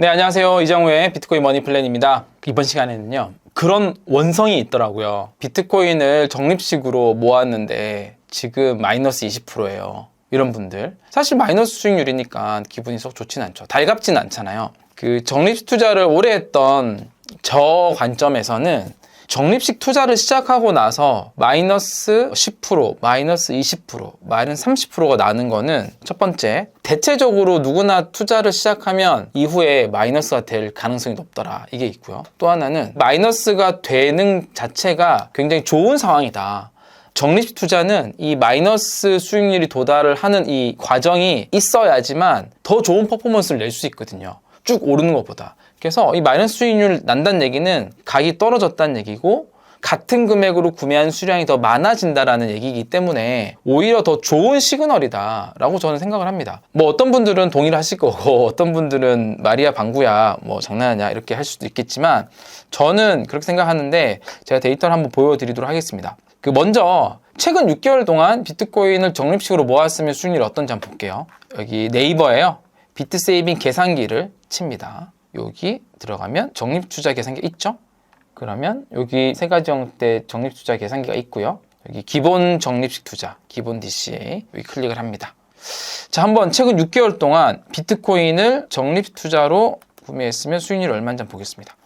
네, 안녕하세요. 이정우의 비트코인 머니 플랜입니다. 이번 시간에는요, 그런 원성이 있더라고요. 비트코인을 적립식으로 모았는데 지금 마이너스 20%예요. 이런 분들. 사실 마이너스 수익률이니까 기분이 썩 좋진 않죠. 달갑진 않잖아요. 그 적립식 투자를 오래 했던 저 관점에서는 적립식 투자를 시작하고 나서 마이너스 10%, 마이너스 20%, 마이너스 30%가 나는 거는 첫 번째, 대체적으로 누구나 투자를 시작하면 이후에 마이너스가 될 가능성이 높더라. 이게 있고요. 또 하나는 마이너스가 되는 자체가 굉장히 좋은 상황이다. 적립식 투자는 이 마이너스 수익률이 도달을 하는 이 과정이 있어야지만 더 좋은 퍼포먼스를 낼 수 있거든요. 쭉 오르는 것보다. 그래서 이 마이너스 수익률 난다는 얘기는 가격이 떨어졌다는 얘기고 같은 금액으로 구매한 수량이 더 많아진다라는 얘기이기 때문에 오히려 더 좋은 시그널이다 라고 저는 생각을 합니다. 뭐 어떤 분들은 동의를 하실 거고 어떤 분들은 말이야 방구야 뭐 장난하냐 이렇게 할 수도 있겠지만 저는 그렇게 생각하는데 제가 데이터를 한번 보여드리도록 하겠습니다. 먼저 최근 6개월 동안 비트코인을 적립식으로 모았으면 수익률이 어떤지 한번 볼게요. 여기 네이버에요. 비트세이빙 계산기를 칩니다. 여기 들어가면 적립투자 계산기 있죠? 그러면 여기 세 가지 형태 적립투자 계산기가 있고요. 여기 기본 적립식 투자, 기본 DCA 여기 클릭을 합니다. 자, 한번 최근 6개월 동안 비트코인을 적립식 투자로 구매했으면 수익률이 얼마인지 한번 보겠습니다.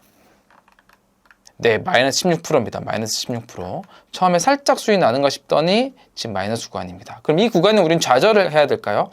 네, 마이너스 16%입니다. 마이너스 16%. 처음에 살짝 수익 나는가 싶더니 지금 마이너스 구간입니다. 그럼 이 구간은 우린 좌절을 해야 될까요?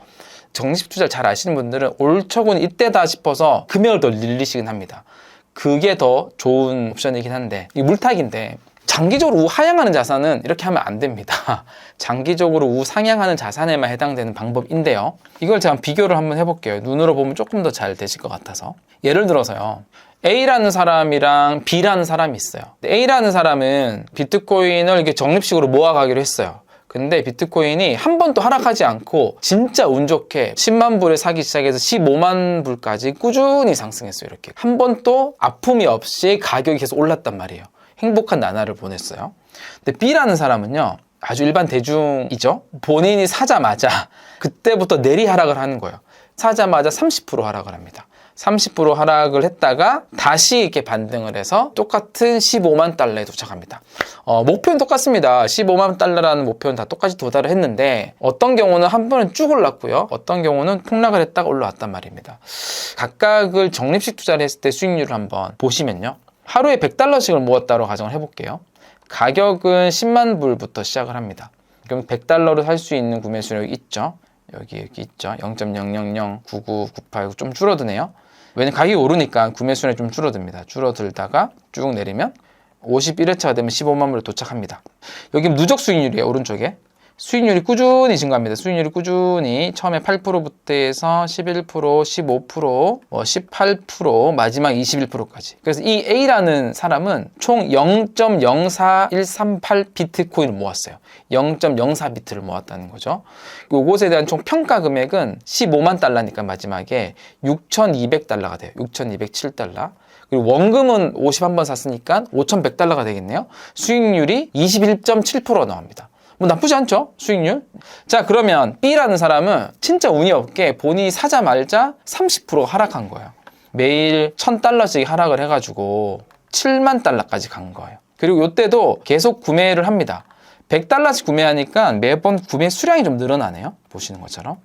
적립식 투자를 잘 아시는 분들은 올초은 이때다 싶어서 금액을 더 늘리시긴 합니다. 그게 더 좋은 옵션이긴 한데 이 물타기인데 장기적으로 우하향하는 자산은 이렇게 하면 안 됩니다. 장기적으로 우상향하는 자산에만 해당되는 방법인데요. 이걸 제가 비교를 한번 해볼게요. 눈으로 보면 조금 더 잘 되실 것 같아서. 예를 들어서요. A라는 사람이랑 B라는 사람이 있어요. A라는 사람은 비트코인을 이렇게 적립식으로 모아가기로 했어요. 근데 비트코인이 한 번도 하락하지 않고 진짜 운 좋게 10만 불에 사기 시작해서 15만 불까지 꾸준히 상승했어요. 이렇게 한 번도 아픔이 없이 가격이 계속 올랐단 말이에요. 행복한 나날을 보냈어요. 근데 B라는 사람은요, 아주 일반 대중이죠. 본인이 사자마자 그때부터 내리 하락을 하는 거예요. 사자마자 30% 하락을 합니다. 30% 하락을 했다가 다시 이렇게 반등을 해서 똑같은 15만 달러에 도착합니다. 목표는 똑같습니다. 15만 달러라는 목표는 다 똑같이 도달을 했는데 어떤 경우는 한 번은 쭉 올랐고요. 어떤 경우는 폭락을 했다가 올라왔단 말입니다. 각각을 적립식 투자를 했을 때 수익률을 한번 보시면요. 하루에 100달러씩을 모았다고 가정을 해볼게요. 가격은 10만 불부터 시작을 합니다. 그럼 100달러로 살 수 있는 구매 수량이 있죠. 여기 있죠. 0.0009998 좀 줄어드네요. 왜냐면 가격이 오르니까 구매 수량이 좀 줄어듭니다. 줄어들다가 쭉 내리면 51회차가 되면 15만 불에 도착합니다. 여기 누적 수익률이에요. 오른쪽에. 수익률이 꾸준히 증가합니다. 수익률이 꾸준히 처음에 8%부터 해서 11%, 15%, 18%, 마지막 21%까지. 그래서 이 A라는 사람은 총 0.04138 비트코인을 모았어요. 0.04비트를 모았다는 거죠. 이것에 대한 총 평가 금액은 15만 달러니까 마지막에 6,200달러가 돼요. 6,207달러. 그리고 원금은 51번 샀으니까 5,100달러가 되겠네요. 수익률이 21.7% 나옵니다. 뭐 나쁘지 않죠? 수익률. 자, 그러면 B라는 사람은 진짜 운이 없게 본인이 사자마자 30% 하락한 거예요. 매일 1,000달러씩 하락을 해가지고 7만 달러까지 간 거예요. 그리고 이때도 계속 구매를 합니다. 100달러씩 구매하니까 매번 구매 수량이 좀 늘어나네요. 보시는 것처럼.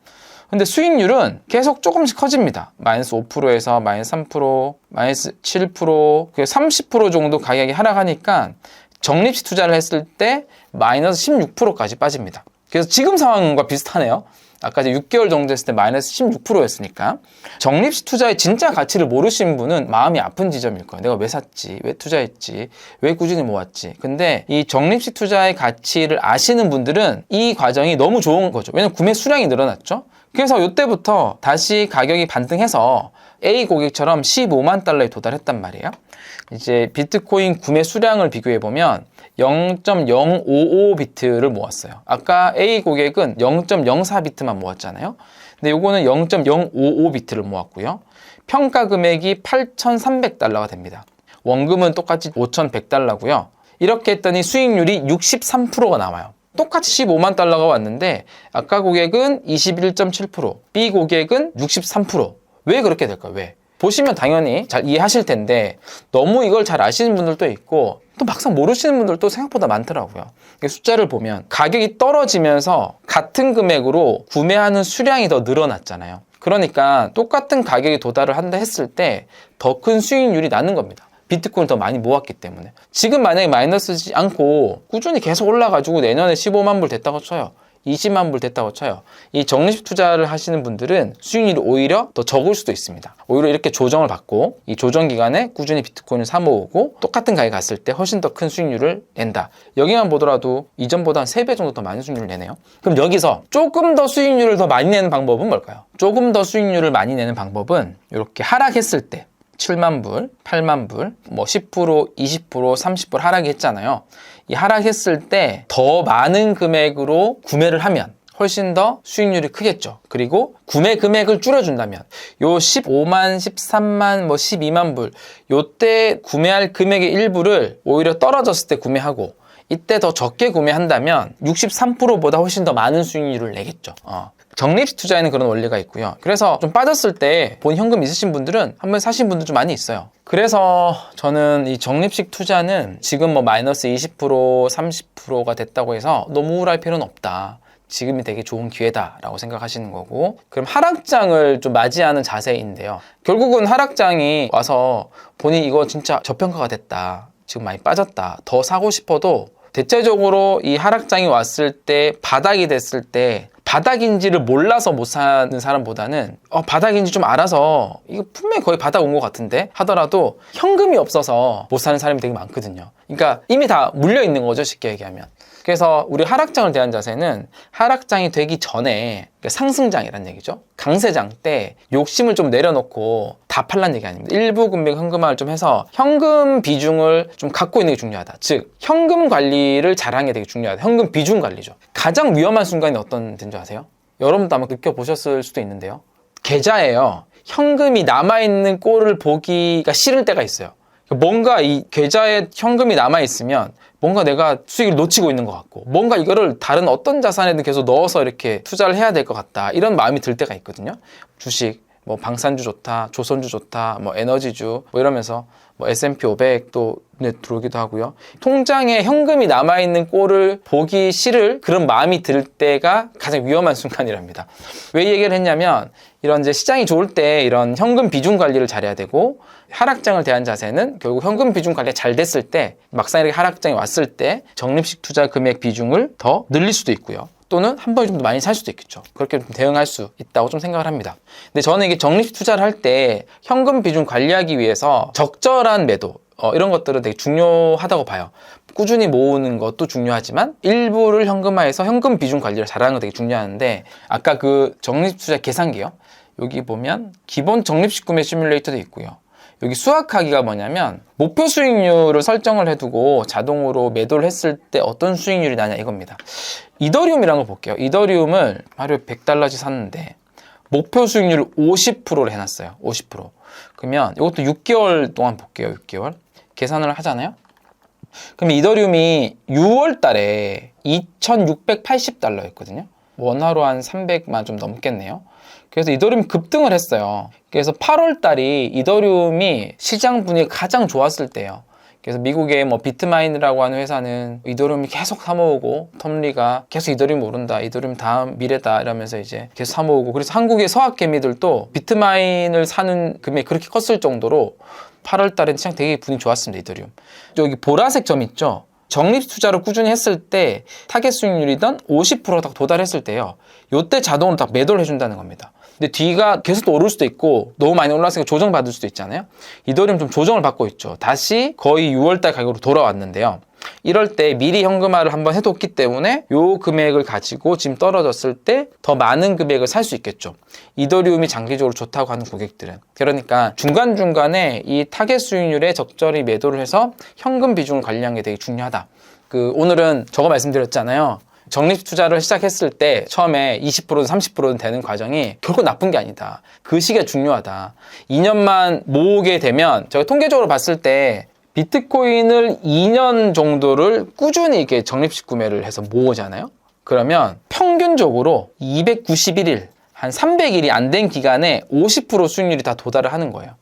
근데 수익률은 계속 조금씩 커집니다. 마이너스 5%에서 마이너스 3%, 마이너스 7%, 30% 정도 가격이 하락하니까 적립식 투자를 했을 때 마이너스 16%까지 빠집니다. 그래서 지금 상황과 비슷하네요. 아까 이제 6개월 정도 했을 때 마이너스 16%였으니까 적립식 투자의 진짜 가치를 모르신 분은 마음이 아픈 지점일 거예요. 내가 왜 샀지? 왜 투자했지? 왜 꾸준히 모았지? 근데 이 적립식 투자의 가치를 아시는 분들은 이 과정이 너무 좋은 거죠. 왜냐면 구매 수량이 늘어났죠. 그래서 이때부터 다시 가격이 반등해서 A 고객처럼 15만 달러에 도달했단 말이에요. 이제 비트코인 구매 수량을 비교해보면 0.055비트를 모았어요. 아까 A 고객은 0.04비트만 모았잖아요. 근데 요거는 0.055비트를 모았고요. 평가 금액이 8,300달러가 됩니다. 원금은 똑같이 5,100달러고요. 이렇게 했더니 수익률이 63%가 나와요. 똑같이 15만 달러가 왔는데 아까 고객은 21.7%, B 고객은 63%. 왜 그렇게 될까요? 왜? 보시면 당연히 잘 이해하실 텐데 너무 이걸 잘 아시는 분들도 있고 또 막상 모르시는 분들도 생각보다 많더라고요. 숫자를 보면 가격이 떨어지면서 같은 금액으로 구매하는 수량이 더 늘어났잖아요. 그러니까 똑같은 가격에 도달을 한다 했을 때 더 큰 수익률이 나는 겁니다. 비트코인을 더 많이 모았기 때문에. 지금 만약에 마이너스지 않고 꾸준히 계속 올라가지고 내년에 15만 불 됐다고 쳐요. 20만 불 됐다고 쳐요. 이 적립식 투자를 하시는 분들은 수익률이 오히려 더 적을 수도 있습니다. 오히려 이렇게 조정을 받고 이 조정 기간에 꾸준히 비트코인을 사 모으고 똑같은 가격에 갔을 때 훨씬 더 큰 수익률을 낸다. 여기만 보더라도 이전보다 한 3배 정도 더 많은 수익률을 내네요. 그럼 여기서 조금 더 수익률을 더 많이 내는 방법은 뭘까요? 조금 더 수익률을 많이 내는 방법은 이렇게 하락했을 때 7만 불, 8만 불, 뭐 10%, 20%, 30% 하락했잖아요. 이 하락했을 때 더 많은 금액으로 구매를 하면 훨씬 더 수익률이 크겠죠. 그리고 구매 금액을 줄여준다면 요 15만, 13만, 뭐 12만 불 요때 구매할 금액의 일부를 오히려 떨어졌을 때 구매하고 이때 더 적게 구매한다면 63%보다 훨씬 더 많은 수익률을 내겠죠. 적립식 투자에는 그런 원리가 있고요. 그래서 좀 빠졌을 때 본 현금 있으신 분들은 한번 사신 분들 좀 많이 있어요. 그래서 저는 이 적립식 투자는 지금 뭐 마이너스 20%, 30%가 됐다고 해서 너무 우울할 필요는 없다. 지금이 되게 좋은 기회다라고 생각하시는 거고, 그럼 하락장을 좀 맞이하는 자세인데요. 결국은 하락장이 와서 본인이 이거 진짜 저평가가 됐다. 지금 많이 빠졌다. 더 사고 싶어도 대체적으로 이 하락장이 왔을 때 바닥이 됐을 때 바닥인지를 몰라서 못 사는 사람보다는 바닥인지 좀 알아서 이거 분명히 거의 바닥 온 것 같은데 하더라도 현금이 없어서 못 사는 사람이 되게 많거든요. 그러니까 이미 다 물려 있는 거죠, 쉽게 얘기하면. 그래서 우리 하락장을 대한 자세는 하락장이 되기 전에, 그러니까 상승장이란 얘기죠. 강세장 때 욕심을 좀 내려놓고 다 팔란 얘기 아닙니다. 일부 금액 현금화를 좀 해서 현금 비중을 좀 갖고 있는 게 중요하다. 즉 현금 관리를 잘하는 게 되게 중요하다. 현금 비중 관리죠. 가장 위험한 순간이 어떤 데인지 아세요? 여러분도 아마 느껴보셨을 수도 있는데요. 계좌에요, 현금이 남아있는 꼴을 보기가 싫을 때가 있어요. 뭔가 이 계좌에 현금이 남아있으면 뭔가 내가 수익을 놓치고 있는 것 같고, 뭔가 이거를 다른 어떤 자산에든 계속 넣어서 이렇게 투자를 해야 될 것 같다, 이런 마음이 들 때가 있거든요. 주식, 뭐 방산주 좋다, 조선주 좋다, 뭐 에너지주 뭐 이러면서 뭐 S&P 500도 눈에 들어오기도 하고요. 통장에 현금이 남아있는 꼴을 보기 싫을 그런 마음이 들 때가 가장 위험한 순간이랍니다. 왜 이 얘기를 했냐면, 이런 이제 시장이 좋을 때 이런 현금 비중 관리를 잘해야 되고, 하락장을 대한 자세는 결국 현금 비중 관리가 잘 됐을 때, 막상 이렇게 하락장이 왔을 때 적립식 투자 금액 비중을 더 늘릴 수도 있고요. 또는 한 번에 좀 더 많이 살 수도 있겠죠. 그렇게 좀 대응할 수 있다고 좀 생각을 합니다. 근데 저는 이게 적립식 투자를 할 때 현금 비중 관리하기 위해서 적절한 매도, 이런 것들은 되게 중요하다고 봐요. 꾸준히 모으는 것도 중요하지만 일부를 현금화해서 현금 비중 관리를 잘하는 거 되게 중요한데, 아까 그 적립식 투자 계산기요, 여기 보면 기본 적립식 구매 시뮬레이터도 있고요. 여기 수학하기가 뭐냐면 목표 수익률을 설정을 해두고 자동으로 매도를 했을 때 어떤 수익률이 나냐 이겁니다. 이더리움이라는 걸 볼게요. 이더리움을 하루에 100달러씩 샀는데 목표 수익률을 50%로 해놨어요. 50%. 그러면 이것도 6개월 동안 볼게요. 6개월. 계산을 하잖아요. 그럼 이더리움이 6월 달에 2,680달러였거든요. 원화로 한 300만 좀 넘겠네요. 그래서 이더리움이 급등을 했어요. 그래서 8월 달이 이더리움이 시장 분위기가 가장 좋았을 때예요. 그래서 미국의 뭐 비트마인이라고 하는 회사는 이더리움이 계속 사모으고, 텀리가 계속 이더리움 오른다, 이더리움 다음 미래다 이러면서 이제 계속 사모으고, 그래서 한국의 서학개미들도 비트마인을 사는 금액이 그렇게 컸을 정도로 8월 달엔 시장 되게 분위기 좋았습니다. 이더리움. 여기 보라색 점 있죠? 적립 투자를 꾸준히 했을 때 타겟 수익률이던 50% 딱 도달했을 때요, 요때 자동으로 딱 매도를 해준다는 겁니다. 근데 뒤가 계속 또 오를 수도 있고 너무 많이 올랐으니까 조정받을 수도 있잖아요. 이더리움 좀 조정을 받고 있죠. 다시 거의 6월달 가격으로 돌아왔는데요. 이럴 때 미리 현금화를 한번 해뒀기 때문에 요 금액을 가지고 지금 떨어졌을 때 더 많은 금액을 살 수 있겠죠. 이더리움이 장기적으로 좋다고 하는 고객들은. 그러니까 중간중간에 이 타겟 수익률에 적절히 매도를 해서 현금 비중을 관리하는 게 되게 중요하다. 오늘은 저거 말씀드렸잖아요. 적립 투자를 시작했을 때 처음에 20%든 30%든 되는 과정이 결코 나쁜 게 아니다. 그 시기가 중요하다. 2년만 모으게 되면, 저희 통계적으로 봤을 때 비트코인을 2년 정도를 꾸준히 이렇게 적립식 구매를 해서 모으잖아요. 그러면 평균적으로 291일, 한 300일이 안 된 기간에 50% 수익률이 다 도달을 하는 거예요.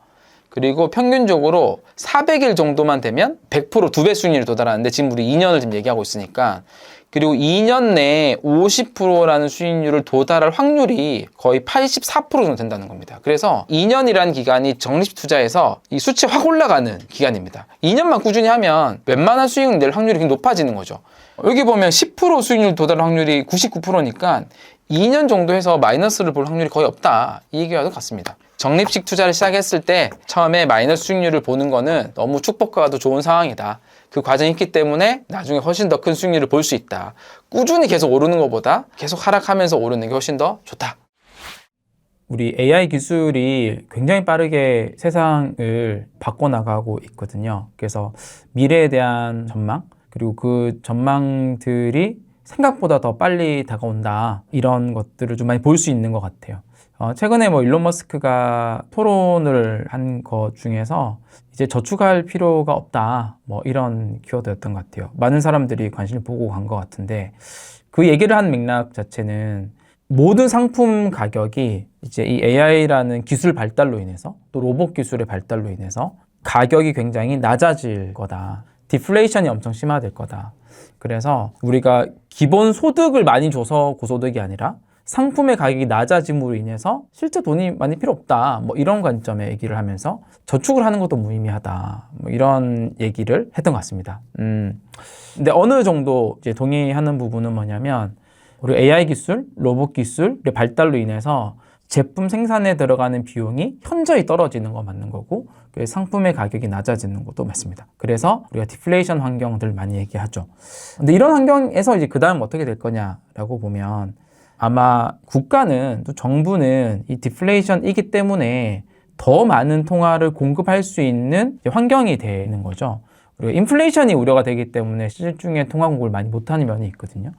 그리고 평균적으로 400일 정도만 되면 100% 2배 수익률이 도달하는데 지금 우리 2년을 지금 얘기하고 있으니까 그리고 2년 내에 50%라는 수익률을 도달할 확률이 거의 84% 정도 된다는 겁니다. 그래서 2년이라는 기간이 적립식 투자에서 이 수치 확 올라가는 기간입니다. 2년만 꾸준히 하면 웬만한 수익을 낼 확률이 굉장히 높아지는 거죠. 여기 보면 10% 수익률 도달할 확률이 99%니까 2년 정도 해서 마이너스를 볼 확률이 거의 없다. 이 얘기와도 같습니다. 적립식 투자를 시작했을 때 처음에 마이너스 수익률을 보는 거는 너무 축복과도 좋은 상황이다. 그 과정이 있기 때문에 나중에 훨씬 더 큰 수익률을 볼 수 있다. 꾸준히 계속 오르는 것보다 계속 하락하면서 오르는 게 훨씬 더 좋다. 우리 AI 기술이 굉장히 빠르게 세상을 바꿔나가고 있거든요. 그래서 미래에 대한 전망, 그리고 그 전망들이 생각보다 더 빨리 다가온다. 이런 것들을 좀 많이 볼 수 있는 것 같아요. 최근에 일론 머스크가 토론을 한 것 중에서 이제 저축할 필요가 없다. 이런 키워드였던 것 같아요. 많은 사람들이 관심을 보고 간 것 같은데 그 얘기를 한 맥락 자체는 모든 상품 가격이 이제 이 AI라는 기술 발달로 인해서 또 로봇 기술의 발달로 인해서 가격이 굉장히 낮아질 거다. 디플레이션이 엄청 심화될 거다. 그래서 우리가 기본 소득을 많이 줘서 고소득이 아니라 상품의 가격이 낮아짐으로 인해서 실제 돈이 많이 필요 없다. 이런 관점의 얘기를 하면서 저축을 하는 것도 무의미하다. 이런 얘기를 했던 것 같습니다. 근데 어느 정도 이제 동의하는 부분은 뭐냐면 우리 AI 기술, 로봇 기술의 발달로 인해서 제품 생산에 들어가는 비용이 현저히 떨어지는 거 맞는 거고 상품의 가격이 낮아지는 것도 맞습니다. 그래서 우리가 디플레이션 환경들 많이 얘기하죠. 근데 이런 환경에서 이제 그 다음 어떻게 될 거냐라고 보면 아마 국가는 또 정부는 이 디플레이션이기 때문에 더 많은 통화를 공급할 수 있는 환경이 되는 거죠. 그리고 인플레이션이 우려가 되기 때문에 실중에 통화 공급을 많이 못하는 면이 있거든요.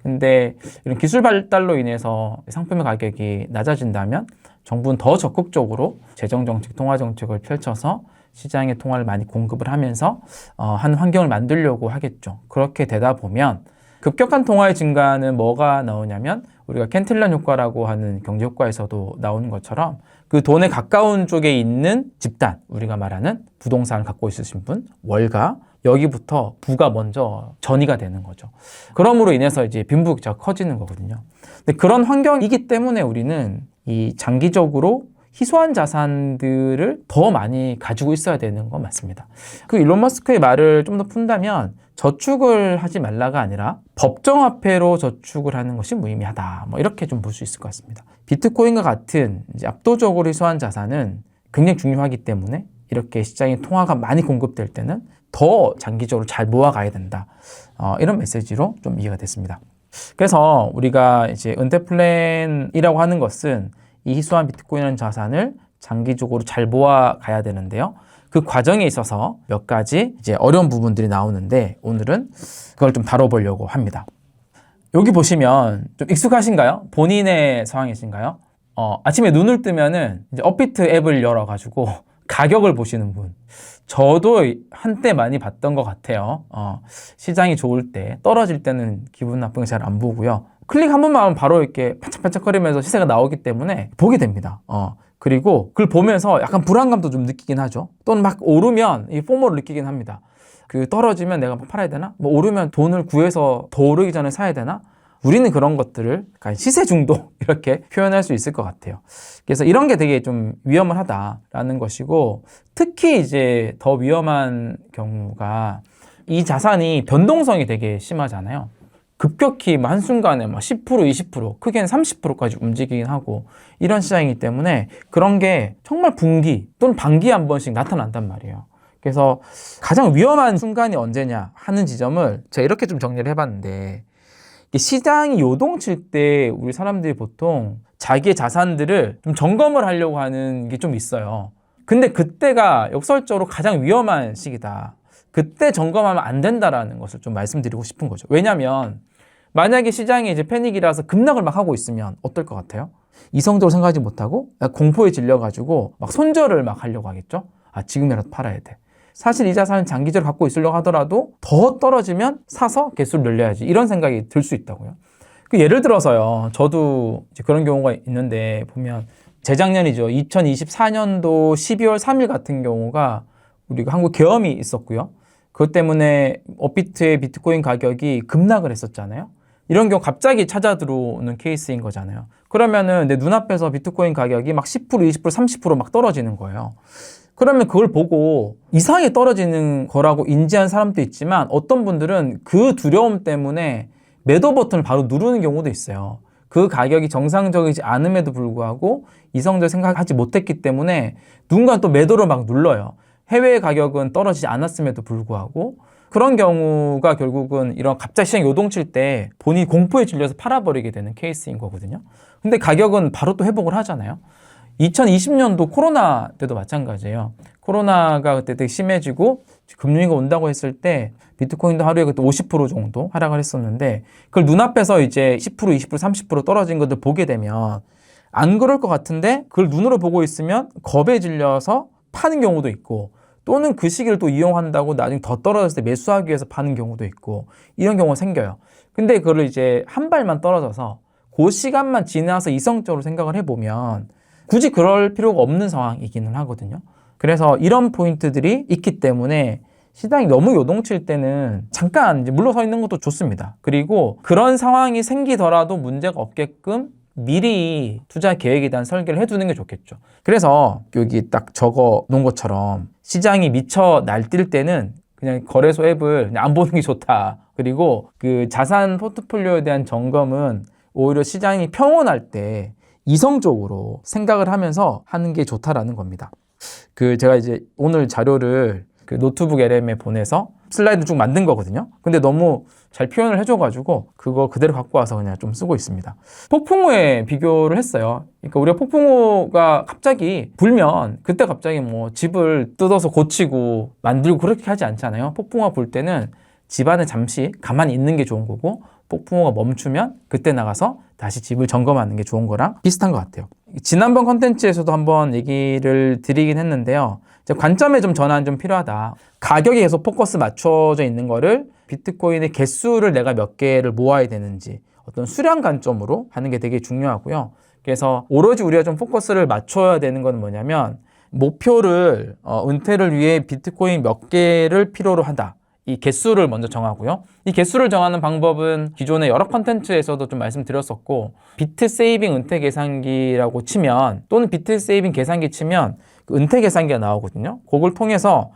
근데 이런 기술 발달로 인해서 상품의 가격이 낮아진다면 정부는 더 적극적으로 재정정책, 통화정책을 펼쳐서 시장에 통화를 많이 공급을 하면서 한 환경을 만들려고 하겠죠. 그렇게 되다 보면 급격한 통화의 증가는 뭐가 나오냐면 우리가 캔틸런 효과라고 하는 경제 효과에서도 나오는 것처럼 그 돈에 가까운 쪽에 있는 집단, 우리가 말하는 부동산을 갖고 있으신 분, 월가, 여기부터 부가 먼저 전이가 되는 거죠. 그러므로 인해서 이제 빈부격차가 커지는 거거든요. 근데 그런 환경이기 때문에 우리는 이 장기적으로 희소한 자산들을 더 많이 가지고 있어야 되는 건 맞습니다. 그 일론 머스크의 말을 좀 더 푼다면 저축을 하지 말라가 아니라 법정화폐로 저축을 하는 것이 무의미하다. 이렇게 좀 볼 수 있을 것 같습니다. 비트코인과 같은 이제 압도적으로 희소한 자산은 굉장히 중요하기 때문에 이렇게 시장에 통화가 많이 공급될 때는 더 장기적으로 잘 모아가야 된다. 이런 메시지로 좀 이해가 됐습니다. 그래서 우리가 이제 은퇴 플랜이라고 하는 것은 이 희소한 비트코인이라는 자산을 장기적으로 잘 모아가야 되는데요. 그 과정에 있어서 몇 가지 이제 어려운 부분들이 나오는데 오늘은 그걸 좀 다뤄보려고 합니다. 여기 보시면 좀 익숙하신가요? 본인의 상황이신가요? 아침에 눈을 뜨면은 이제 업비트 앱을 열어가지고 가격을 보시는 분. 저도 한때 많이 봤던 것 같아요. 시장이 좋을 때, 떨어질 때는 기분 나쁜 게 잘 안 보고요. 클릭 한 번만 하면 바로 이렇게 반짝반짝거리면서 시세가 나오기 때문에 보게 됩니다. 그리고 그걸 보면서 약간 불안감도 좀 느끼긴 하죠. 또는 막 오르면 이 포모를 느끼긴 합니다. 그 떨어지면 내가 막 팔아야 되나? 오르면 돈을 구해서 더 오르기 전에 사야 되나? 우리는 그런 것들을 약간 시세 중독 이렇게 표현할 수 있을 것 같아요. 그래서 이런 게 되게 좀 위험하다라는 것이고 특히 이제 더 위험한 경우가 이 자산이 변동성이 되게 심하잖아요. 급격히 한순간에 10%, 20%, 크게는 30%까지 움직이긴 하고 이런 시장이기 때문에 그런 게 정말 분기 또는 반기에 한 번씩 나타난단 말이에요. 그래서 가장 위험한 순간이 언제냐 하는 지점을 제가 이렇게 좀 정리를 해봤는데 시장이 요동칠 때 우리 사람들이 보통 자기의 자산들을 좀 점검을 하려고 하는 게 좀 있어요. 근데 그때가 역설적으로 가장 위험한 시기다. 그때 점검하면 안 된다라는 것을 좀 말씀드리고 싶은 거죠. 왜냐하면 만약에 시장이 이제 패닉이라서 급락을 막 하고 있으면 어떨 것 같아요? 이성적으로 생각하지 못하고 공포에 질려가지고 막 손절을 막 하려고 하겠죠? 지금이라도 팔아야 돼. 사실 이 자산은 장기적으로 갖고 있으려고 하더라도 더 떨어지면 사서 개수를 늘려야지 이런 생각이 들 수 있다고요. 예를 들어서요. 저도 이제 그런 경우가 있는데 보면 재작년이죠. 2024년도 12월 3일 같은 경우가 우리가 한국 계엄이 있었고요. 그것 때문에 업비트의 비트코인 가격이 급락을 했었잖아요. 이런 경우 갑자기 찾아 들어오는 케이스인 거잖아요. 그러면은 내 눈앞에서 비트코인 가격이 막 10%, 20%, 30%막 떨어지는 거예요. 그러면 그걸 보고 이상하게 떨어지는 거라고 인지한 사람도 있지만 어떤 분들은 그 두려움 때문에 매도 버튼을 바로 누르는 경우도 있어요. 그 가격이 정상적이지 않음에도 불구하고 이성적으로 생각하지 못했기 때문에 누군가 또 매도를 막 눌러요. 해외 가격은 떨어지지 않았음에도 불구하고 그런 경우가 결국은 이런 갑자기 시장이 요동칠 때 본인이 공포에 질려서 팔아버리게 되는 케이스인 거거든요. 근데 가격은 바로 또 회복을 하잖아요. 2020년도 코로나 때도 마찬가지예요. 코로나가 그때 되게 심해지고 금융위기가 온다고 했을 때 비트코인도 하루에 그때 50% 정도 하락을 했었는데 그걸 눈앞에서 이제 10%, 20%, 30% 떨어진 것들 보게 되면 안 그럴 것 같은데 그걸 눈으로 보고 있으면 겁에 질려서 파는 경우도 있고 또는 그 시기를 또 이용한다고 나중에 더 떨어졌을 때 매수하기 위해서 파는 경우도 있고 이런 경우가 생겨요. 근데 그걸 이제 한 발만 떨어져서 그 시간만 지나서 이성적으로 생각을 해보면 굳이 그럴 필요가 없는 상황이기는 하거든요. 그래서 이런 포인트들이 있기 때문에 시장이 너무 요동칠 때는 잠깐 이제 물러서 있는 것도 좋습니다. 그리고 그런 상황이 생기더라도 문제가 없게끔 미리 투자 계획에 대한 설계를 해두는 게 좋겠죠. 그래서 여기 딱 적어 놓은 것처럼 시장이 미쳐 날뛸 때는 그냥 거래소 앱을 그냥 안 보는 게 좋다. 그리고 그 자산 포트폴리오에 대한 점검은 오히려 시장이 평온할 때 이성적으로 생각을 하면서 하는 게 좋다라는 겁니다. 제가 이제 오늘 자료를 그 노트북 LM에 보내서 슬라이드 쭉 만든 거거든요. 근데 너무 잘 표현을 해줘가지고 그거 그대로 갖고 와서 그냥 좀 쓰고 있습니다. 폭풍우에 비교를 했어요. 그러니까 우리가 폭풍우가 갑자기 불면 그때 갑자기 뭐 집을 뜯어서 고치고 만들고 그렇게 하지 않잖아요. 폭풍우가 불 때는 집안에 잠시 가만히 있는 게 좋은 거고 폭풍우가 멈추면 그때 나가서 다시 집을 점검하는 게 좋은 거랑 비슷한 것 같아요. 지난번 컨텐츠에서도 한번 얘기를 드리긴 했는데요. 관점의 좀 전환이 좀 필요하다. 가격에 계속 포커스 맞춰져 있는 거를 비트코인의 개수를 내가 몇 개를 모아야 되는지 어떤 수량 관점으로 하는 게 되게 중요하고요. 그래서 오로지 우리가 좀 포커스를 맞춰야 되는 건 뭐냐면 목표를 은퇴를 위해 비트코인 몇 개를 필요로 한다. 이 개수를 먼저 정하고요. 이 개수를 정하는 방법은 기존의 여러 컨텐츠에서도 좀 말씀드렸었고 비트 세이빙 은퇴 계산기라고 치면 또는 비트 세이빙 계산기 치면 그 은퇴 계산기가 나오거든요. 그걸 통해서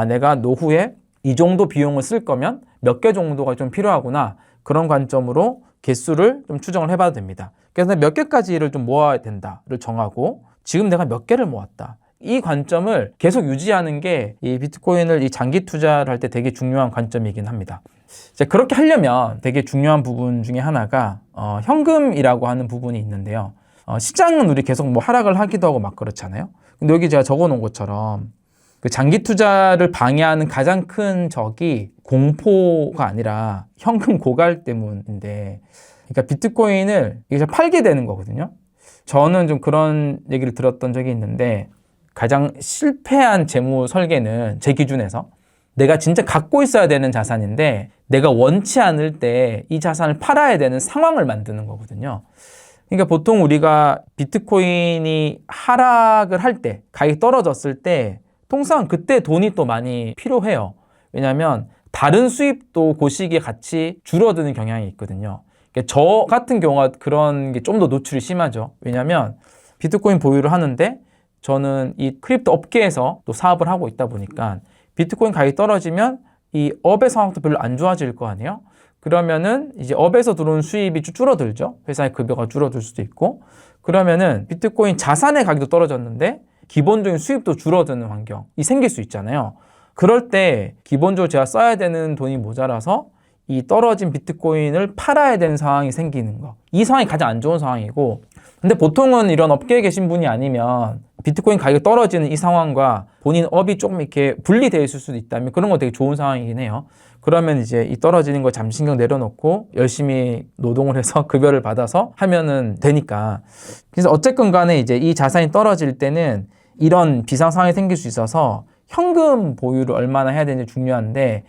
내가 노후에 이 정도 비용을 쓸 거면 몇 개 정도가 좀 필요하구나. 그런 관점으로 개수를 좀 추정을 해봐도 됩니다. 그래서 몇 개까지를 좀 모아야 된다를 정하고 지금 내가 몇 개를 모았다. 이 관점을 계속 유지하는 게 이 비트코인을 이 장기 투자를 할 때 되게 중요한 관점이긴 합니다. 그렇게 하려면 되게 중요한 부분 중에 하나가 현금이라고 하는 부분이 있는데요. 시장은 우리 계속 뭐 하락을 하기도 하고 막 그렇잖아요. 근데 여기 제가 적어 놓은 것처럼 그 장기 투자를 방해하는 가장 큰 적이 공포가 아니라 현금 고갈 때문인데 그러니까 비트코인을 이게 팔게 되는 거거든요. 저는 좀 그런 얘기를 들었던 적이 있는데 가장 실패한 재무 설계는 제 기준에서 내가 진짜 갖고 있어야 되는 자산인데 내가 원치 않을 때 이 자산을 팔아야 되는 상황을 만드는 거거든요. 그러니까 보통 우리가 비트코인이 하락을 할 때, 가격이 떨어졌을 때 통상 그때 돈이 또 많이 필요해요. 왜냐하면 다른 수입도 그 시기에 같이 줄어드는 경향이 있거든요. 그러니까 저 같은 경우가 그런 게 좀 더 노출이 심하죠. 왜냐하면 비트코인 보유를 하는데 저는 이 크립토 업계에서 또 사업을 하고 있다 보니까 비트코인 가격이 떨어지면 이 업의 상황도 별로 안 좋아질 거 아니에요? 그러면은 이제 업에서 들어온 수입이 줄어들죠. 회사의 급여가 줄어들 수도 있고. 그러면은 비트코인 자산의 가격도 떨어졌는데 기본적인 수입도 줄어드는 환경이 생길 수 있잖아요. 그럴 때 기본적으로 제가 써야 되는 돈이 모자라서 이 떨어진 비트코인을 팔아야 되는 상황이 생기는 거. 이 상황이 가장 안 좋은 상황이고 근데 보통은 이런 업계에 계신 분이 아니면 비트코인 가격이 떨어지는 이 상황과 본인 업이 조금 이렇게 분리되어 있을 수도 있다면 그런 거 되게 좋은 상황이긴 해요. 그러면 이제 이 떨어지는 거 잠시 신경 내려놓고 열심히 노동을 해서 급여를 받아서 하면은 되니까. 그래서 어쨌건 간에 이제 이 자산이 떨어질 때는 이런 비상 상황이 생길 수 있어서 현금 보유를 얼마나 해야 되는지 중요한데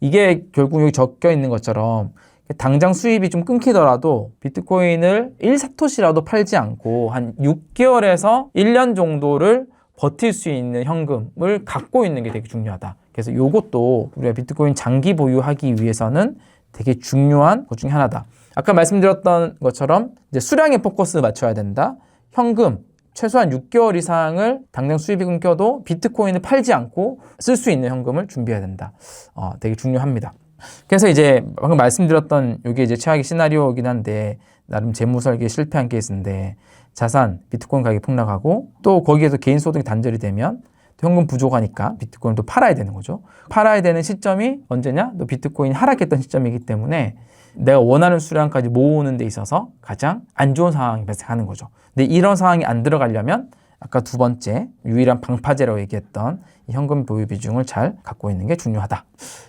이게 결국 여기 적혀 있는 것처럼 당장 수입이 좀 끊기더라도 비트코인을 1사토시라도 팔지 않고 한 6개월에서 1년 정도를 버틸 수 있는 현금을 갖고 있는 게 되게 중요하다. 그래서 이것도 우리가 비트코인 장기 보유하기 위해서는 되게 중요한 것 중에 하나다. 아까 말씀드렸던 것처럼 이제 수량에 포커스 맞춰야 된다. 현금 최소한 6개월 이상을 당장 수입이 끊겨도 비트코인을 팔지 않고 쓸 수 있는 현금을 준비해야 된다. 되게 중요합니다. 그래서 이제 방금 말씀드렸던 이게 이제 최악의 시나리오이긴 한데 나름 재무 설계에 실패한 케이스인데 자산, 비트코인 가격이 폭락하고 또 거기에서 개인 소득이 단절이 되면 현금 부족하니까 비트코인을 또 팔아야 되는 거죠. 팔아야 되는 시점이 언제냐? 또 비트코인이 하락했던 시점이기 때문에 내가 원하는 수량까지 모으는 데 있어서 가장 안 좋은 상황이 발생하는 거죠. 근데 이런 상황이 안 들어가려면 아까 두 번째 유일한 방파제라고 얘기했던 이 현금 보유 비중을 잘 갖고 있는 게 중요하다.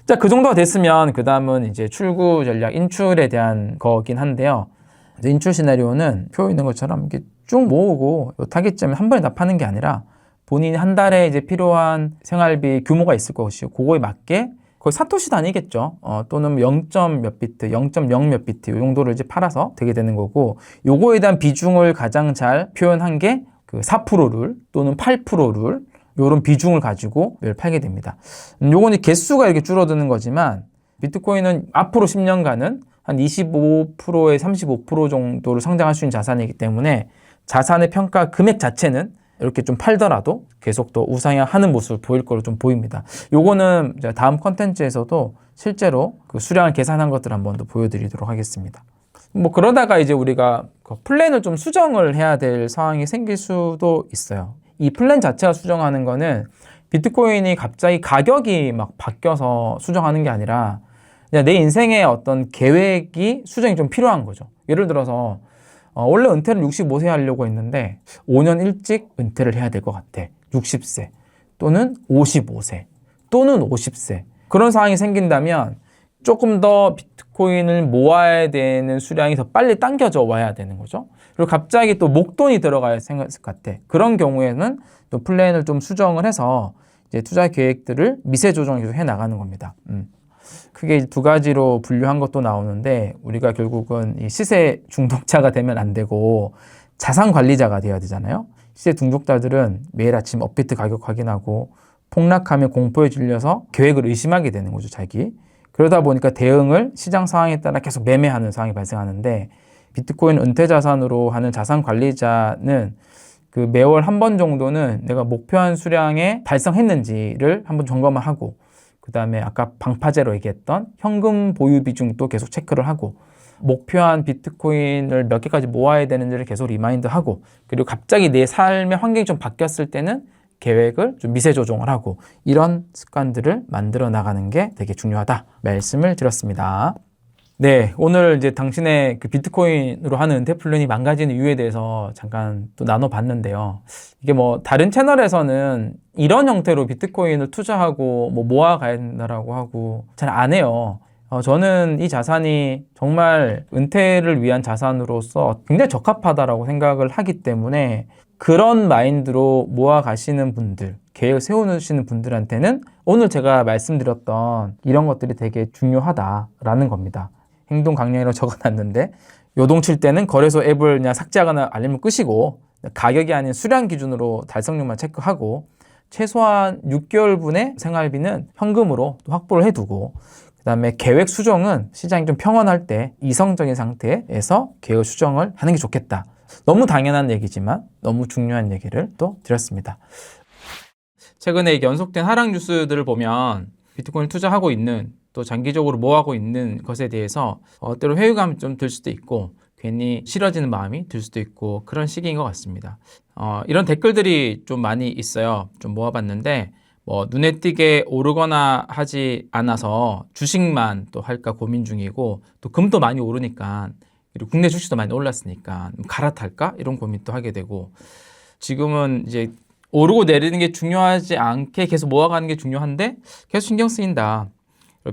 자, 그 정도가 됐으면 그 다음은 이제 출구 전략, 인출에 대한 거긴 한데요. 인출 시나리오는 표에 있는 것처럼 이렇게 쭉 모으고 타깃점에 한 번에 다 파는 게 아니라 본인이 한 달에 이제 필요한 생활비 규모가 있을 것이고 그거에 맞게 거의 사토시 단위겠죠. 또는 0. 몇 비트, 0.0 몇 비트 이 정도를 이제 팔아서 되게 되는 거고 요거에 대한 비중을 가장 잘 표현한 게 그 4%를 또는 8%를 요런 비중을 가지고 매일 팔게 됩니다. 요거는 개수가 이렇게 줄어드는 거지만 비트코인은 앞으로 10년간은 한 25%에 35% 정도를 성장할 수 있는 자산이기 때문에 자산의 평가 금액 자체는 이렇게 좀 팔더라도 계속 또 우상향하는 모습을 보일 거로 좀 보입니다. 요거는 다음 컨텐츠에서도 실제로 그 수량을 계산한 것들 한번 더 보여드리도록 하겠습니다. 뭐 그러다가 이제 우리가 그 플랜을 좀 수정을 해야 될 상황이 생길 수도 있어요. 이 플랜 자체가 수정하는 거는 비트코인이 갑자기 가격이 막 바뀌어서 수정하는 게 아니라 그냥 내 인생의 어떤 계획이 수정이 좀 필요한 거죠. 예를 들어서 원래 은퇴를 65세 하려고 했는데 5년 일찍 은퇴를 해야 될 것 같아. 60세 또는 55세 또는 50세 그런 상황이 생긴다면 조금 더 비트코인을 모아야 되는 수량이 더 빨리 당겨져 와야 되는 거죠. 그리고 갑자기 또 목돈이 들어가야 생겼을 것 같아. 그런 경우에는 또 플랜을 좀 수정을 해서 이제 투자 계획들을 미세 조정을 계속 해 나가는 겁니다. 크게 두 가지로 분류한 것도 나오는데 우리가 결국은 이 시세 중독자가 되면 안 되고 자산 관리자가 되어야 되잖아요. 시세 중독자들은 매일 아침 업비트 가격 확인하고 폭락하면 공포에 질려서 계획을 의심하게 되는 거죠, 자기. 그러다 보니까 대응을 시장 상황에 따라 계속 매매하는 상황이 발생하는데 비트코인 은퇴 자산으로 하는 자산 관리자는 그 매월 한 번 정도는 내가 목표한 수량에 달성했는지를 한번 점검을 하고 그 다음에 아까 방파제로 얘기했던 현금 보유 비중도 계속 체크를 하고 목표한 비트코인을 몇 개까지 모아야 되는지를 계속 리마인드하고 그리고 갑자기 내 삶의 환경이 좀 바뀌었을 때는 계획을 좀 미세 조정을 하고 이런 습관들을 만들어 나가는 게 되게 중요하다 말씀을 드렸습니다. 네, 오늘 이제 당신의 그 비트코인으로 하는 은퇴 플랜이 망가지는 이유에 대해서 잠깐 또 나눠봤는데요. 이게 뭐 다른 채널에서는 이런 형태로 비트코인을 투자하고 뭐 모아가야 된다라고 하고 잘 안 해요. 저는 이 자산이 정말 은퇴를 위한 자산으로서 굉장히 적합하다라고 생각을 하기 때문에 그런 마인드로 모아 가시는 분들, 계획을 세우시는 분들한테는 오늘 제가 말씀드렸던 이런 것들이 되게 중요하다라는 겁니다. 행동 강령이라고 적어놨는데 요동칠 때는 거래소 앱을 그냥 삭제하거나 알림을 끄시고 가격이 아닌 수량 기준으로 달성률만 체크하고 최소한 6개월분의 생활비는 현금으로 확보를 해두고 그 다음에 계획 수정은 시장이 좀 평온할 때 이성적인 상태에서 계획 수정을 하는 게 좋겠다. 너무 당연한 얘기지만 너무 중요한 얘기를 또 드렸습니다. 최근에 연속된 하락 뉴스들을 보면 비트코인을 투자하고 있는 또 장기적으로 모아하고 있는 것에 대해서 때로 회의감이 좀 들 수도 있고 괜히 싫어지는 마음이 들 수도 있고 그런 시기인 것 같습니다. 이런 댓글들이 좀 많이 있어요. 좀 모아봤는데 뭐 눈에 띄게 오르거나 하지 않아서 주식만 또 할까 고민 중이고 또 금도 많이 오르니까 그리고 국내 주식도 많이 올랐으니까 갈아탈까 이런 고민도 하게 되고 지금은 이제 오르고 내리는 게 중요하지 않게 계속 모아가는 게 중요한데 계속 신경 쓰인다.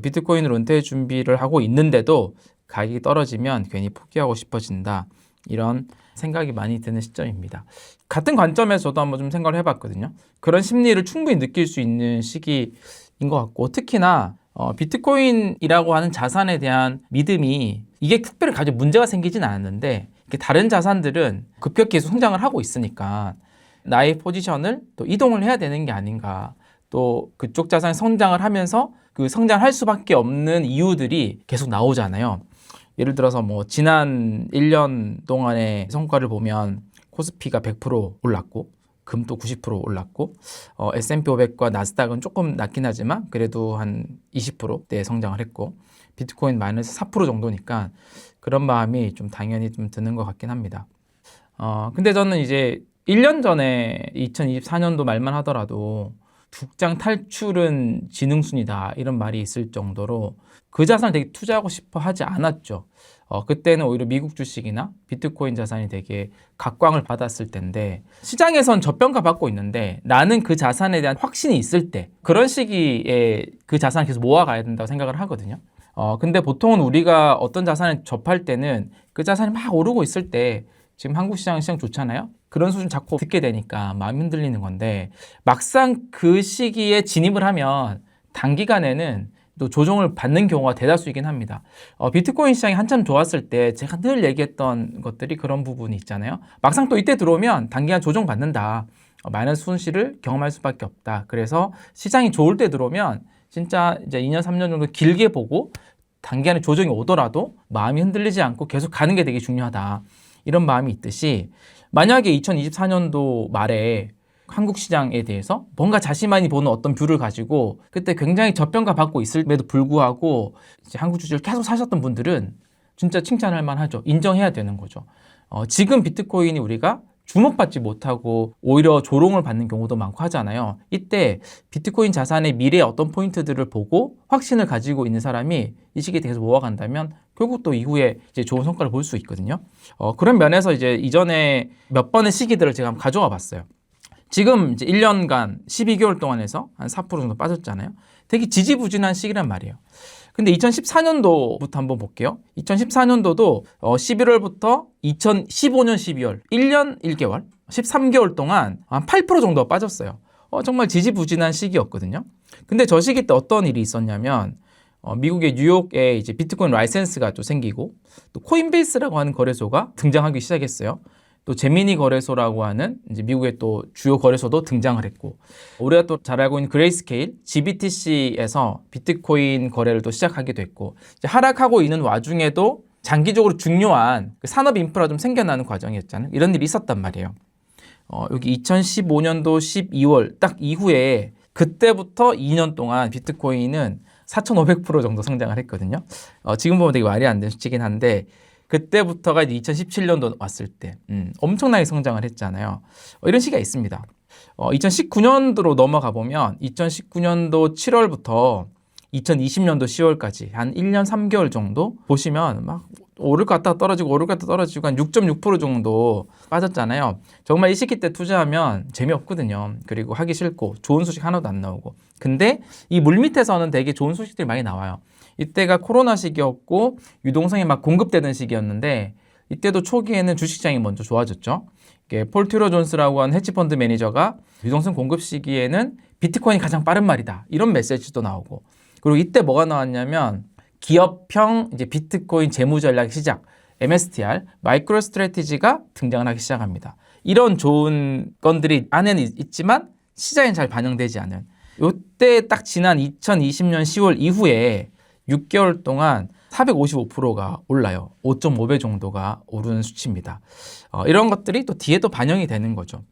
비트코인으로 은퇴 준비를 하고 있는데도 가격이 떨어지면 괜히 포기하고 싶어진다. 이런 생각이 많이 드는 시점입니다. 같은 관점에서 저도 한번 좀 생각을 해봤거든요. 그런 심리를 충분히 느낄 수 있는 시기인 것 같고 특히나 비트코인이라고 하는 자산에 대한 믿음이 이게 특별히 가지고 문제가 생기진 않았는데 다른 자산들은 급격히 계속 성장을 하고 있으니까 나의 포지션을 또 이동을 해야 되는 게 아닌가. 또 그쪽 자산이 성장을 하면서 그 성장할 수밖에 없는 이유들이 계속 나오잖아요. 예를 들어서 뭐 지난 1년 동안의 성과를 보면 코스피가 100% 올랐고 금도 90% 올랐고 S&P 500과 나스닥은 조금 낮긴 하지만 그래도 한 20%대 성장을 했고 비트코인 마이너스 4% 정도니까 그런 마음이 좀 당연히 좀 드는 것 같긴 합니다. 근데 저는 이제 1년 전에 2024년도 말만 하더라도 국장 탈출은 지능순이다 이런 말이 있을 정도로 그 자산을 되게 투자하고 싶어 하지 않았죠. 그때는 오히려 미국 주식이나 비트코인 자산이 되게 각광을 받았을 텐데 시장에선 저평가 받고 있는데 나는 그 자산에 대한 확신이 있을 때 그런 시기에 그 자산을 계속 모아가야 된다고 생각을 하거든요. 근데 보통은 우리가 어떤 자산을 접할 때는 그 자산이 막 오르고 있을 때 지금 한국 시장 좋잖아요. 그런 수준 자꾸 듣게 되니까 마음이 흔들리는 건데 막상 그 시기에 진입을 하면 단기간에는 또 조정을 받는 경우가 대다수이긴 합니다. 비트코인 시장이 한참 좋았을 때 제가 늘 얘기했던 것들이 그런 부분이 있잖아요. 막상 또 이때 들어오면 단기간 조정받는다. 마이너스 손실을 경험할 수밖에 없다. 그래서 시장이 좋을 때 들어오면 진짜 이제 2년, 3년 정도 길게 보고 단기간에 조정이 오더라도 마음이 흔들리지 않고 계속 가는 게 되게 중요하다. 이런 마음이 있듯이 만약에 2024년도 말에 한국 시장에 대해서 뭔가 자신만이 보는 어떤 뷰를 가지고 그때 굉장히 저평가 받고 있음에도 불구하고 이제 한국 주식을 계속 사셨던 분들은 진짜 칭찬할 만하죠. 인정해야 되는 거죠. 지금 비트코인이 우리가 주목받지 못하고 오히려 조롱을 받는 경우도 많고 하잖아요. 이때 비트코인 자산의 미래의 어떤 포인트들을 보고 확신을 가지고 있는 사람이 이 시기에 대해서 모아간다면 결국 또 이후에 이제 좋은 성과를 볼 수 있거든요. 그런 면에서 이제 이전에 몇 번의 시기들을 제가 한번 가져와 봤어요. 지금 이제 1년간 12개월 동안 해서 한 4% 정도 빠졌잖아요. 되게 지지부진한 시기란 말이에요. 근데 2014년도부터 한번 볼게요. 2014년도도 11월부터 2015년 12월, 1년 1개월, 13개월 동안 한 8% 정도 빠졌어요. 정말 지지부진한 시기였거든요. 근데 저 시기 때 어떤 일이 있었냐면 미국의 뉴욕에 이제 비트코인 라이센스가 또 생기고 또 코인베이스라고 하는 거래소가 등장하기 시작했어요. 또 제미니 거래소라고 하는 이제 미국의 또 주요 거래소도 등장을 했고 우리가 또 잘 알고 있는 그레이스케일 GBTC에서 비트코인 거래를 또 시작하게 됐고 이제 하락하고 있는 와중에도 장기적으로 중요한 그 산업 인프라 좀 생겨나는 과정이었잖아요. 이런 일이 있었단 말이에요. 여기 2015년도 12월 딱 이후에 그때부터 2년 동안 비트코인은 4,500% 정도 성장을 했거든요. 지금 보면 되게 말이 안 되는 수치긴 한데 그때부터가 이제 2017년도 왔을 때 엄청나게 성장을 했잖아요. 이런 시기가 있습니다. 2019년도로 넘어가 보면 2019년도 7월부터 2020년도 10월까지 한 1년 3개월 정도 보시면 막 오를 것 같다 떨어지고 오를 것 같다 떨어지고 한 6.6% 정도 빠졌잖아요. 정말 이 시기 때 투자하면 재미없거든요. 그리고 하기 싫고 좋은 소식 하나도 안 나오고. 근데 이 물밑에서는 되게 좋은 소식들이 많이 나와요. 이때가 코로나 시기였고 유동성이 막 공급되는 시기였는데 이때도 초기에는 주식시장이 먼저 좋아졌죠. 폴 튜러 존스라고 하는 헤지펀드 매니저가 유동성 공급 시기에는 비트코인이 가장 빠른 말이다. 이런 메시지도 나오고. 그리고 이때 뭐가 나왔냐면 기업형 이제 비트코인 재무 전략 시작 MSTR 마이크로 스트래티지가 등장을 하기 시작합니다. 이런 좋은 건들이 안에는 있지만 시장에 잘 반영되지 않은 이때 딱 지난 2020년 10월 이후에 6개월 동안 455%가 올라요. 5.5배 정도가 오르는 수치입니다. 이런 것들이 또 뒤에도 반영이 되는 거죠.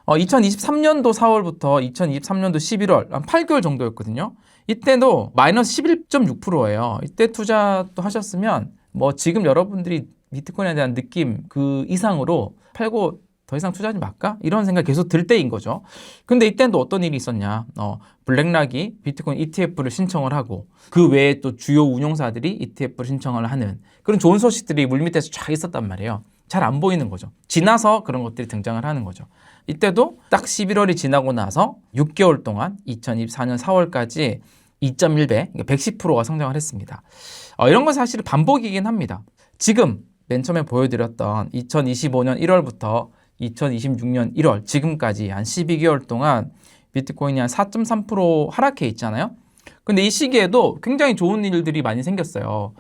2023년도 4월부터 2023년도 11월 한 8개월 정도였거든요. 이때도 마이너스 11.6%예요. 이때 투자도 하셨으면 뭐 지금 여러분들이 비트코인에 대한 느낌 그 이상으로 팔고 더 이상 투자하지 말까? 이런 생각이 계속 들 때인 거죠. 근데 이때는 또 어떤 일이 있었냐? 블랙락이 비트코인 ETF를 신청을 하고 그 외에 또 주요 운용사들이 ETF를 신청을 하는 그런 좋은 소식들이 물밑에서 쫙 있었단 말이에요. 잘 안 보이는 거죠. 지나서 그런 것들이 등장을 하는 거죠. 이때도 딱 11월이 지나고 나서 6개월 동안 2024년 4월까지 2.1배, 110%가 성장을 했습니다. 이런 건 사실 반복이긴 합니다. 지금 맨 처음에 보여드렸던 2025년 1월부터 2026년 1월 지금까지 한 12개월 동안 비트코인이 한 4.3% 하락해 있잖아요. 근데 이 시기에도 굉장히 좋은 일들이 많이 생겼어요.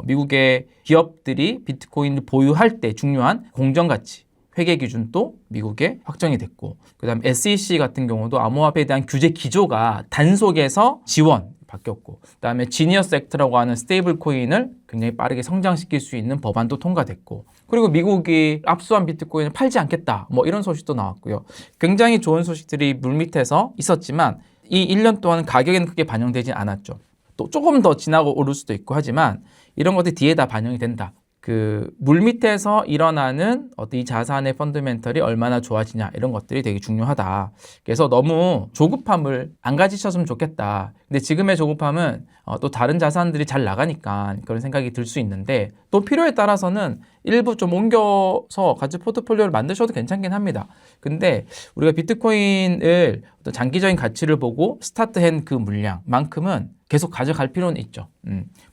미국의 기업들이 비트코인을 보유할 때 중요한 공정가치, 회계 기준도 미국에 확정이 됐고, 그다음 SEC 같은 경우도 암호화폐에 대한 규제 기조가 단속에서 지원 바뀌었고, 그다음에 지니어스 액트라고 하는 스테이블 코인을 굉장히 빠르게 성장시킬 수 있는 법안도 통과됐고, 그리고 미국이 압수한 비트코인을 팔지 않겠다, 뭐 이런 소식도 나왔고요. 굉장히 좋은 소식들이 물밑에서 있었지만 이 1년 동안 가격에는 크게 반영되지 않았죠. 또 조금 더 지나고 오를 수도 있고 하지만 이런 것들이 뒤에 다 반영이 된다. 그 물밑에서 일어나는 어떤 이 자산의 펀더멘털이 얼마나 좋아지냐, 이런 것들이 되게 중요하다. 그래서 너무 조급함을 안 가지셨으면 좋겠다. 근데 지금의 조급함은 또 다른 자산들이 잘 나가니까 그런 생각이 들 수 있는데, 또 필요에 따라서는 일부 좀 옮겨서 같이 포트폴리오를 만드셔도 괜찮긴 합니다. 근데 우리가 비트코인을 어떤 장기적인 가치를 보고 스타트한 그 물량만큼은 계속 가져갈 필요는 있죠.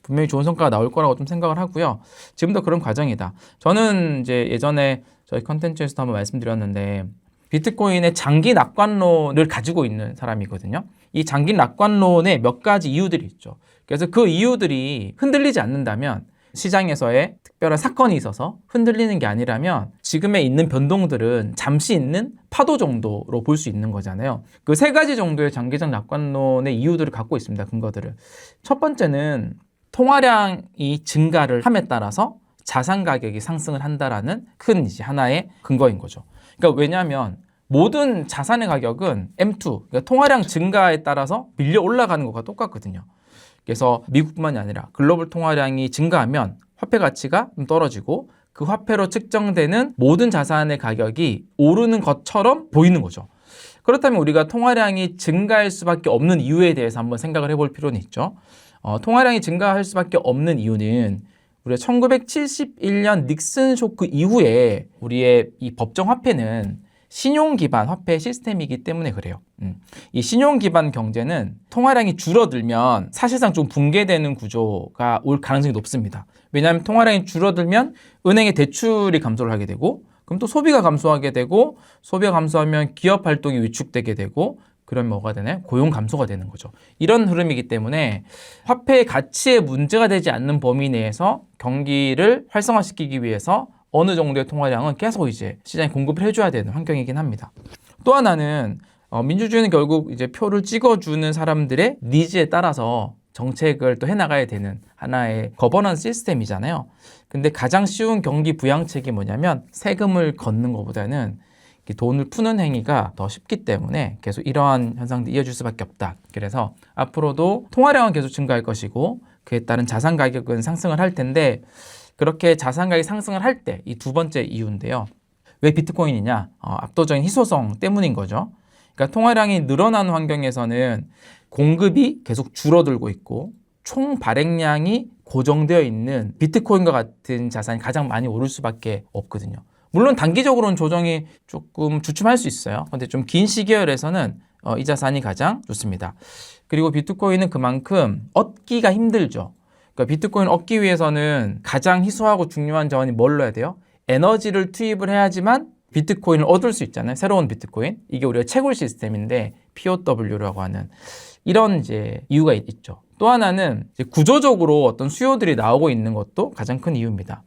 분명히 좋은 성과가 나올 거라고 좀 생각을 하고요. 지금도 그런 과정이다. 저는 이제 예전에 저희 컨텐츠에서도 한번 말씀드렸는데, 비트코인의 장기 낙관론을 가지고 있는 사람이거든요. 이 장기 낙관론에 몇 가지 이유들이 있죠. 그래서 그 이유들이 흔들리지 않는다면, 시장에서의 특별한 사건이 있어서 흔들리는 게 아니라면 지금에 있는 변동들은 잠시 있는 파도 정도로 볼 수 있는 거잖아요. 그 세 가지 정도의 장기적 낙관론의 이유들을 갖고 있습니다. 근거들을. 첫 번째는 통화량이 증가를 함에 따라서 자산 가격이 상승을 한다라는 큰 이제 하나의 근거인 거죠. 그러니까 왜냐하면 모든 자산의 가격은 M2, 그러니까 통화량 증가에 따라서 밀려 올라가는 것과 똑같거든요. 그래서 미국뿐만이 아니라 글로벌 통화량이 증가하면 화폐 가치가 좀 떨어지고, 그 화폐로 측정되는 모든 자산의 가격이 오르는 것처럼 보이는 거죠. 그렇다면 우리가 통화량이 증가할 수밖에 없는 이유에 대해서 한번 생각을 해볼 필요는 있죠. 통화량이 증가할 수밖에 없는 이유는 우리가 1971년 닉슨 쇼크 이후에 우리의 이 법정 화폐는 신용 기반 화폐 시스템이기 때문에 그래요. 이 신용 기반 경제는 통화량이 줄어들면 사실상 좀 붕괴되는 구조가 올 가능성이 높습니다. 왜냐하면 통화량이 줄어들면 은행의 대출이 감소를 하게 되고, 그럼 또 소비가 감소하게 되고, 소비가 감소하면 기업 활동이 위축되게 되고, 그러면 뭐가 되나요? 고용 감소가 되는 거죠. 이런 흐름이기 때문에 화폐의 가치에 문제가 되지 않는 범위 내에서 경기를 활성화시키기 위해서 어느 정도의 통화량은 계속 이제 시장에 공급을 해줘야 되는 환경이긴 합니다. 또 하나는 민주주의는 결국 이제 표를 찍어주는 사람들의 니즈에 따라서 정책을 또 해나가야 되는 하나의 거버넌스 시스템이잖아요. 근데 가장 쉬운 경기 부양책이 뭐냐면 세금을 걷는 것보다는 돈을 푸는 행위가 더 쉽기 때문에 계속 이러한 현상들이 이어질 수밖에 없다. 그래서 앞으로도 통화량은 계속 증가할 것이고 그에 따른 자산 가격은 상승을 할 텐데, 그렇게 자산 가격이 상승을 할 때 이 두 번째 이유인데요. 왜 비트코인이냐? 압도적인 희소성 때문인 거죠. 그러니까 통화량이 늘어나는 환경에서는 공급이 계속 줄어들고 있고 총 발행량이 고정되어 있는 비트코인과 같은 자산이 가장 많이 오를 수밖에 없거든요. 물론 단기적으로는 조정이 조금 주춤할 수 있어요. 근데 좀 긴 시계열에서는 이 자산이 가장 좋습니다. 그리고 비트코인은 그만큼 얻기가 힘들죠. 그러니까 비트코인 얻기 위해서는 가장 희소하고 중요한 자원이 뭘로 해야 돼요? 에너지를 투입을 해야지만 비트코인을 얻을 수 있잖아요. 새로운 비트코인. 이게 우리가 채굴 시스템인데 POW라고 하는 이런 이제 이유가 있죠. 또 하나는 이제 구조적으로 어떤 수요들이 나오고 있는 것도 가장 큰 이유입니다.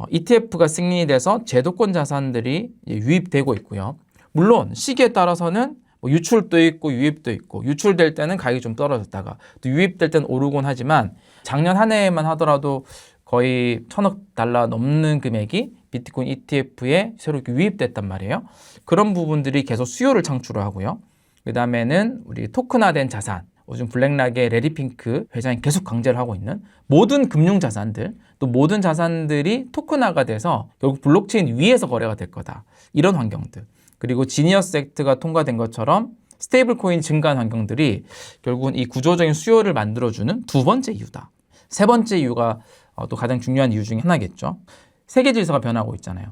ETF가 승인이 돼서 제도권 자산들이 유입되고 있고요. 물론 시기에 따라서는 유출도 있고 유입도 있고, 유출될 때는 가격이 좀 떨어졌다가 또 유입될 때는 오르곤 하지만 작년 한 해에만 하더라도 거의 $1,000억 넘는 금액이 비트코인 ETF에 새로 유입됐단 말이에요. 그런 부분들이 계속 수요를 창출을 하고요. 그 다음에는 우리 토큰화된 자산, 요즘 블랙락의 레리핑크 회장이 계속 강제를 하고 있는 모든 금융 자산들, 또 모든 자산들이 토큰화가 돼서 결국 블록체인 위에서 거래가 될 거다. 이런 환경들. 그리고 지니어스 액트가 통과된 것처럼 스테이블 코인 증가한 환경들이 결국은 이 구조적인 수요를 만들어주는 두 번째 이유다. 세 번째 이유가 또 가장 중요한 이유 중에 하나겠죠. 세계 질서가 변하고 있잖아요.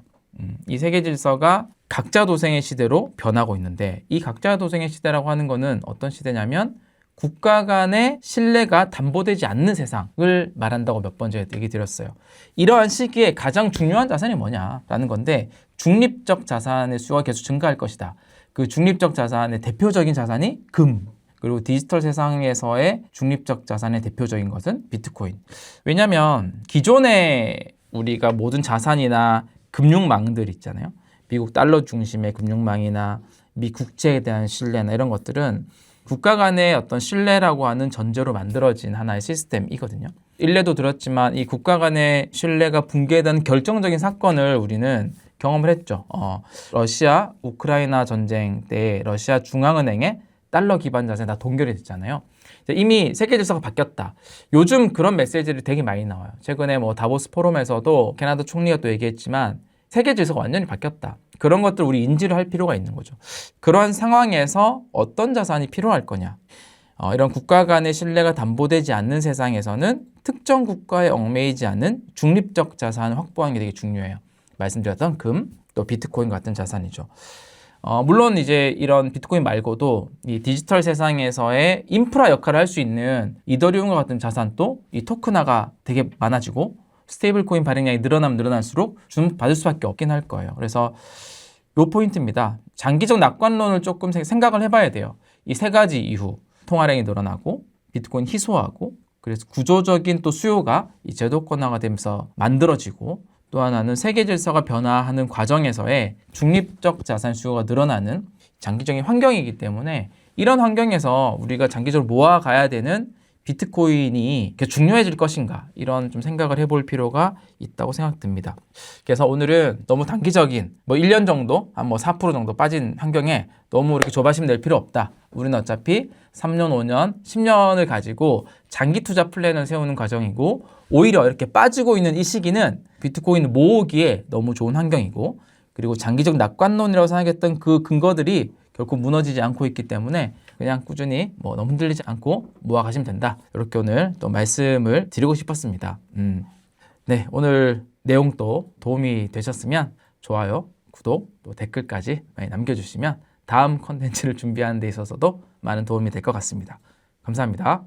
이 세계 질서가 각자 도생의 시대로 변하고 있는데, 이 각자 도생의 시대라고 하는 거는 어떤 시대냐면 국가 간의 신뢰가 담보되지 않는 세상을 말한다고 몇 번 제가 얘기 드렸어요. 이러한 시기에 가장 중요한 자산이 뭐냐라는 건데, 중립적 자산의 수요가 계속 증가할 것이다. 그 중립적 자산의 대표적인 자산이 금, 그리고 디지털 세상에서의 중립적 자산의 대표적인 것은 비트코인. 왜냐하면 기존에 우리가 모든 자산이나 금융망들 있잖아요. 미국 달러 중심의 금융망이나 미 국채에 대한 신뢰나 이런 것들은 국가 간의 어떤 신뢰라고 하는 전제로 만들어진 하나의 시스템이거든요. 일례도 들었지만 이 국가 간의 신뢰가 붕괴된 결정적인 사건을 우리는 경험을 했죠. 러시아 우크라이나 전쟁 때 러시아 중앙은행의 달러 기반 자산이 다 동결이 됐잖아요. 이미 세계 질서가 바뀌었다. 요즘 그런 메시지들이 되게 많이 나와요. 최근에 뭐 다보스 포럼에서도 캐나다 총리가 또 얘기했지만 세계 질서가 완전히 바뀌었다. 그런 것들 우리 인지를 할 필요가 있는 거죠. 그러한 상황에서 어떤 자산이 필요할 거냐. 이런 국가 간의 신뢰가 담보되지 않는 세상에서는 특정 국가에 얽매이지 않는 중립적 자산을 확보하는 게 되게 중요해요. 말씀드렸던 금, 또 비트코인 같은 자산이죠. 물론 이제 이런 비트코인 말고도 이 디지털 세상에서의 인프라 역할을 할 수 있는 이더리움과 같은 자산도 이 토큰화가 되게 많아지고 스테이블 코인 발행량이 늘어나면 늘어날수록 주목받을 수밖에 없긴 할 거예요. 그래서 요 포인트입니다. 장기적 낙관론을 조금 생각을 해봐야 돼요. 이 세 가지 이후 통화량이 늘어나고 비트코인 희소하고 그래서 구조적인 또 수요가 이 제도권화가 되면서 만들어지고 또 하나는 세계 질서가 변화하는 과정에서의 중립적 자산 수요가 늘어나는 장기적인 환경이기 때문에 이런 환경에서 우리가 장기적으로 모아가야 되는 비트코인이 중요해질 것인가 이런 좀 생각을 해볼 필요가 있다고 생각됩니다. 그래서 오늘은 너무 단기적인 1년 정도 한 4% 정도 빠진 환경에 너무 이렇게 조바심 낼 필요 없다. 우리는 어차피 3년, 5년, 10년을 가지고 장기 투자 플랜을 세우는 과정이고 오히려 이렇게 빠지고 있는 이 시기는 비트코인을 모으기에 너무 좋은 환경이고 그리고 장기적 낙관론이라고 생각했던 그 근거들이 결코 무너지지 않고 있기 때문에 그냥 꾸준히 너무 흔들리지 않고 모아가시면 된다. 이렇게 오늘 또 말씀을 드리고 싶었습니다. 네, 오늘 내용도 도움이 되셨으면 좋아요, 구독, 또 댓글까지 많이 남겨주시면 다음 컨텐츠를 준비하는 데 있어서도 많은 도움이 될 것 같습니다. 감사합니다.